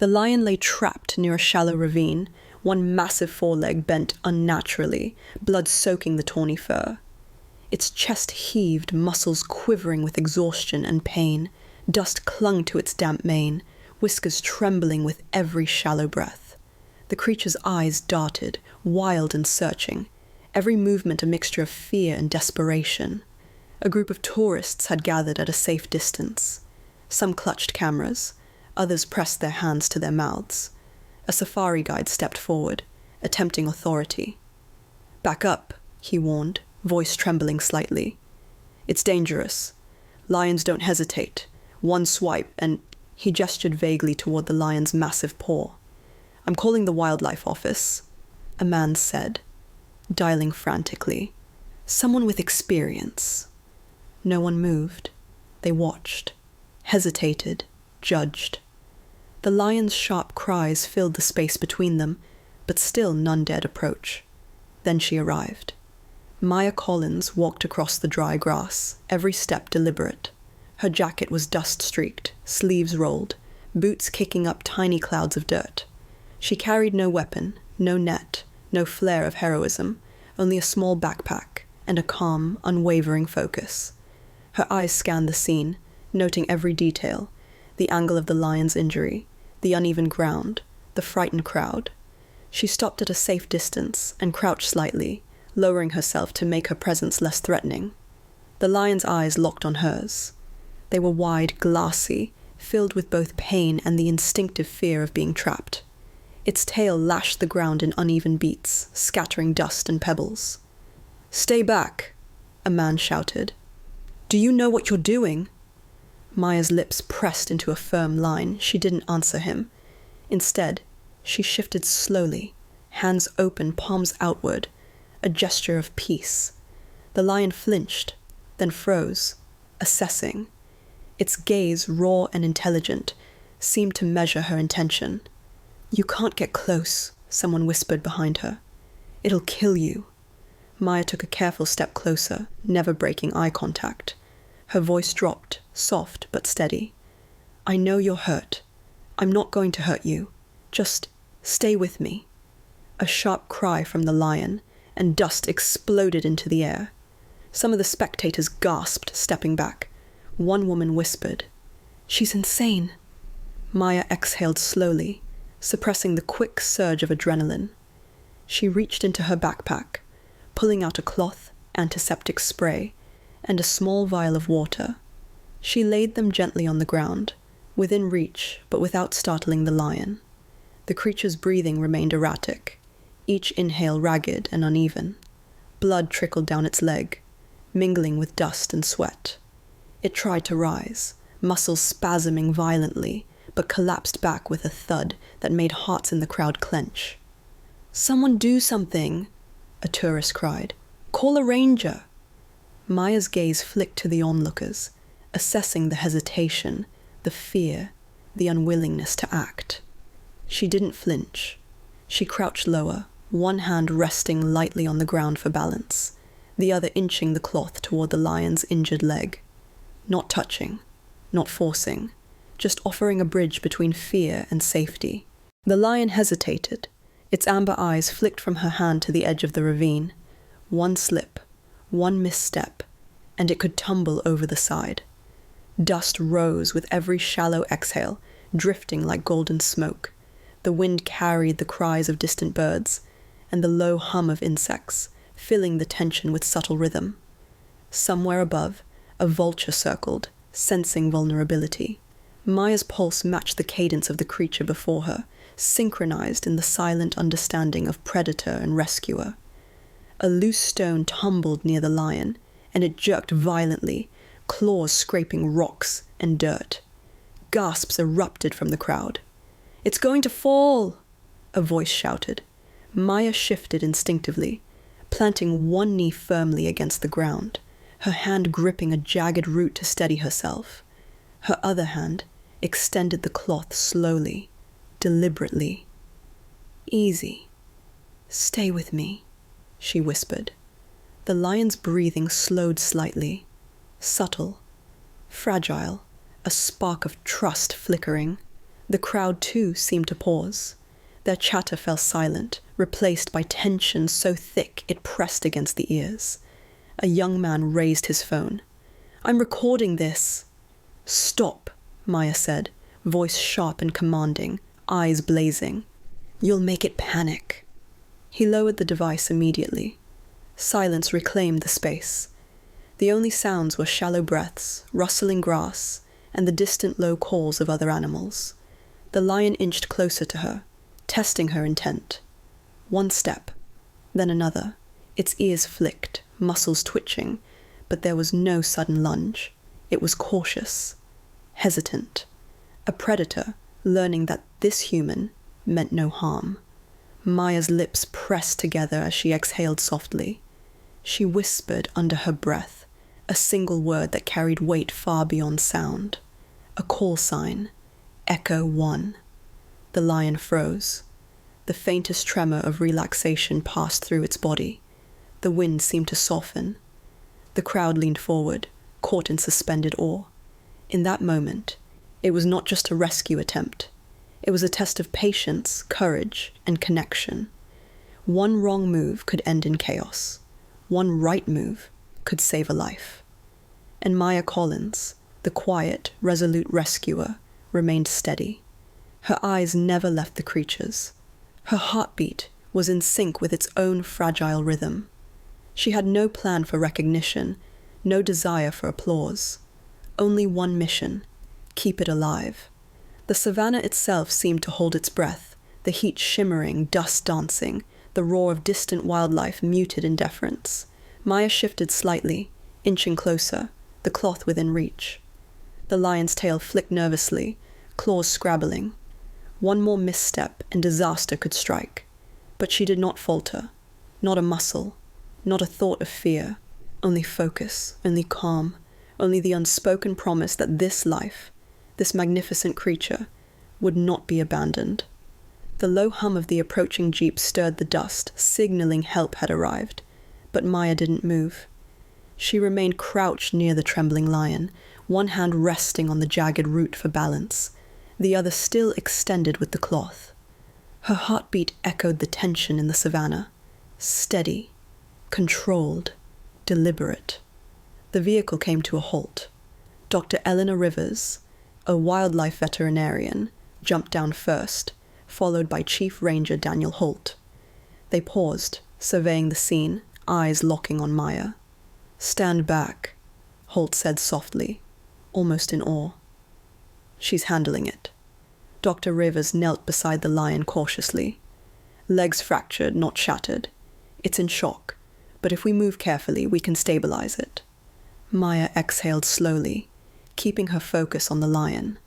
The lion lay trapped near a shallow ravine, one massive foreleg bent unnaturally, blood soaking the tawny fur. Its chest heaved, muscles quivering with exhaustion and pain. Dust clung to its damp mane, whiskers trembling with every shallow breath. The creature's eyes darted, wild and searching, every movement a mixture of fear and desperation. A group of tourists had gathered at a safe distance. Some clutched cameras, others pressed their hands to their mouths. A safari guide stepped forward, attempting authority. "Back up," he warned, voice trembling slightly. "It's dangerous. Lions don't hesitate. One swipe, and—" He gestured vaguely toward the lion's massive paw. "I'm calling the wildlife office," a man said, dialing frantically. "Someone with experience." No one moved. They watched, hesitated, judged. The lion's sharp cries filled the space between them, but still none dared approach. Then she arrived. Maya Collins walked across the dry grass, every step deliberate. Her jacket was dust-streaked, sleeves rolled, boots kicking up tiny clouds of dirt. She carried no weapon, no net, no flair of heroism, only a small backpack and a calm, unwavering focus. Her eyes scanned the scene, noting every detail, the angle of the lion's injury, the uneven ground, the frightened crowd. She stopped at a safe distance and crouched slightly, lowering herself to make her presence less threatening. The lion's eyes locked on hers. They were wide, glassy, filled with both pain and the instinctive fear of being trapped. Its tail lashed the ground in uneven beats, scattering dust and pebbles. "Stay back," a man shouted. "Do you know what you're doing?" Maya's lips pressed into a firm line. She didn't answer him. Instead, she shifted slowly, hands open, palms outward, a gesture of peace. The lion flinched, then froze, assessing. Its gaze, raw and intelligent, seemed to measure her intention. "You can't get close," someone whispered behind her. "It'll kill you." Maya took a careful step closer, never breaking eye contact. Her voice dropped, soft but steady. "I know you're hurt. I'm not going to hurt you. Just stay with me." A sharp cry from the lion, and dust exploded into the air. Some of the spectators gasped, stepping back. One woman whispered, "She's insane." Maya exhaled slowly, suppressing the quick surge of adrenaline. She reached into her backpack, pulling out a cloth, antiseptic spray, and a small vial of water. She laid them gently on the ground, within reach but without startling the lion. The creature's breathing remained erratic, each inhale ragged and uneven. Blood trickled down its leg, mingling with dust and sweat. It tried to rise, muscles spasming violently, but collapsed back with a thud that made hearts in the crowd clench. "Someone do something," a tourist cried. "Call a ranger." Maya's gaze flicked to the onlookers, assessing the hesitation, the fear, the unwillingness to act. She didn't flinch. She crouched lower, one hand resting lightly on the ground for balance, the other inching the cloth toward the lion's injured leg. Not touching, not forcing, just offering a bridge between fear and safety. The lion hesitated. Its amber eyes flicked from her hand to the edge of the ravine. One slip, one misstep, and it could tumble over the side. Dust rose with every shallow exhale, drifting like golden smoke. The wind carried the cries of distant birds, and the low hum of insects, filling the tension with subtle rhythm. Somewhere above, a vulture circled, sensing vulnerability. Maya's pulse matched the cadence of the creature before her, synchronized in the silent understanding of predator and rescuer. A loose stone tumbled near the lion, and it jerked violently, claws scraping rocks and dirt. Gasps erupted from the crowd. "It's going to fall!" a voice shouted. Maya shifted instinctively, planting one knee firmly against the ground, her hand gripping a jagged root to steady herself. Her other hand extended the cloth slowly, deliberately. "Easy. Stay with me," she whispered. The lion's breathing slowed slightly, subtle, fragile, a spark of trust flickering. The crowd too seemed to pause. Their chatter fell silent, replaced by tension so thick it pressed against the ears. A young man raised his phone. "I'm recording this." "Stop," Maya said, voice sharp and commanding, eyes blazing. "You'll make it panic." He lowered the device immediately. Silence reclaimed the space. The only sounds were shallow breaths, rustling grass, and the distant low calls of other animals. The lion inched closer to her, testing her intent. One step, then another, its ears flicked, muscles twitching, but there was no sudden lunge. It was cautious, hesitant. A predator learning that this human meant no harm. Maya's lips pressed together as she exhaled softly. She whispered under her breath, a single word that carried weight far beyond sound. A call sign. Echo 1. The lion froze. The faintest tremor of relaxation passed through its body. The wind seemed to soften. The crowd leaned forward, caught in suspended awe. In that moment, it was not just a rescue attempt. It was a test of patience, courage, and connection. One wrong move could end in chaos. One right move could save a life. And Maya Collins, the quiet, resolute rescuer, remained steady. Her eyes never left the creatures. Her heartbeat was in sync with its own fragile rhythm. She had no plan for recognition, no desire for applause. Only one mission: keep it alive. The savannah itself seemed to hold its breath, the heat shimmering, dust dancing, the roar of distant wildlife muted in deference. Maya shifted slightly, inching closer, the cloth within reach. The lion's tail flicked nervously, claws scrabbling. One more misstep and disaster could strike. But she did not falter. Not a muscle, not a thought of fear. Only focus, only calm, only the unspoken promise that this life, this magnificent creature, would not be abandoned. The low hum of the approaching jeep stirred the dust, signaling help had arrived. But Maya didn't move. She remained crouched near the trembling lion, one hand resting on the jagged root for balance, the other still extended with the cloth. Her heartbeat echoed the tension in the savannah. Steady, controlled, deliberate. The vehicle came to a halt. Dr. Eleanor Rivers, a wildlife veterinarian, jumped down first, followed by Chief Ranger Daniel Holt. They paused, surveying the scene, eyes locking on Maya. "Stand back," Holt said softly, almost in awe. "She's handling it." Dr. Rivers knelt beside the lion cautiously. "Legs fractured, not shattered. It's in shock, but if we move carefully, we can stabilize it." Maya exhaled slowly, keeping her focus on the lion.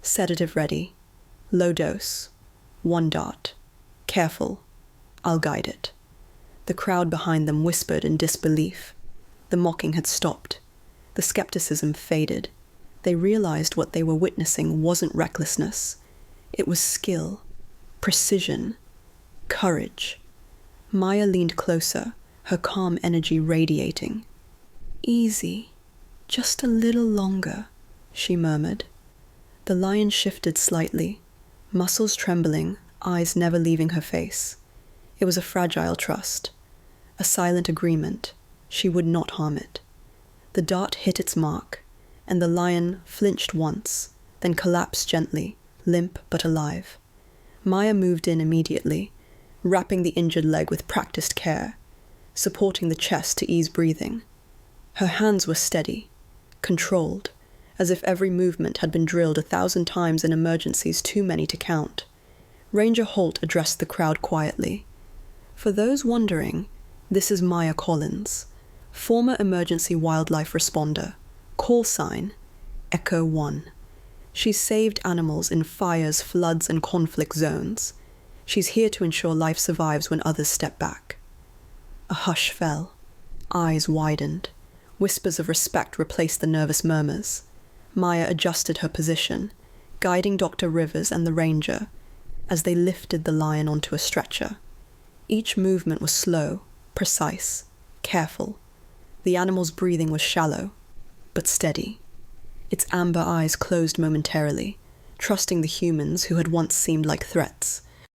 "Sedative ready. Low dose. 1 dart. Careful. I'll guide it." The crowd behind them whispered in disbelief. The mocking had stopped. The skepticism faded. They realized what they were witnessing wasn't recklessness. It was skill, precision, courage. Maya leaned closer, her calm energy radiating. "Easy. Just a little longer," she murmured. The lion shifted slightly, muscles trembling, eyes never leaving her face. It was a fragile trust, a silent agreement. She would not harm it. The dart hit its mark, and the lion flinched once, then collapsed gently, limp but alive. Maya moved in immediately, wrapping the injured leg with practiced care, supporting the chest to ease breathing. Her hands were steady, controlled, as if every movement had been drilled 1,000 times in emergencies too many to count. Ranger Holt addressed the crowd quietly. "For those wondering, this is Maya Collins, former emergency wildlife responder, call sign, Echo 1. She's saved animals in fires, floods, and conflict zones. She's here to ensure life survives when others step back." A hush fell. Eyes widened. Whispers of respect replaced the nervous murmurs. Maya adjusted her position, guiding Dr. Rivers and the ranger as they lifted the lion onto a stretcher. Each movement was slow, precise, careful. The animal's breathing was shallow, but steady. Its amber eyes closed momentarily, trusting the humans who had once seemed like threats.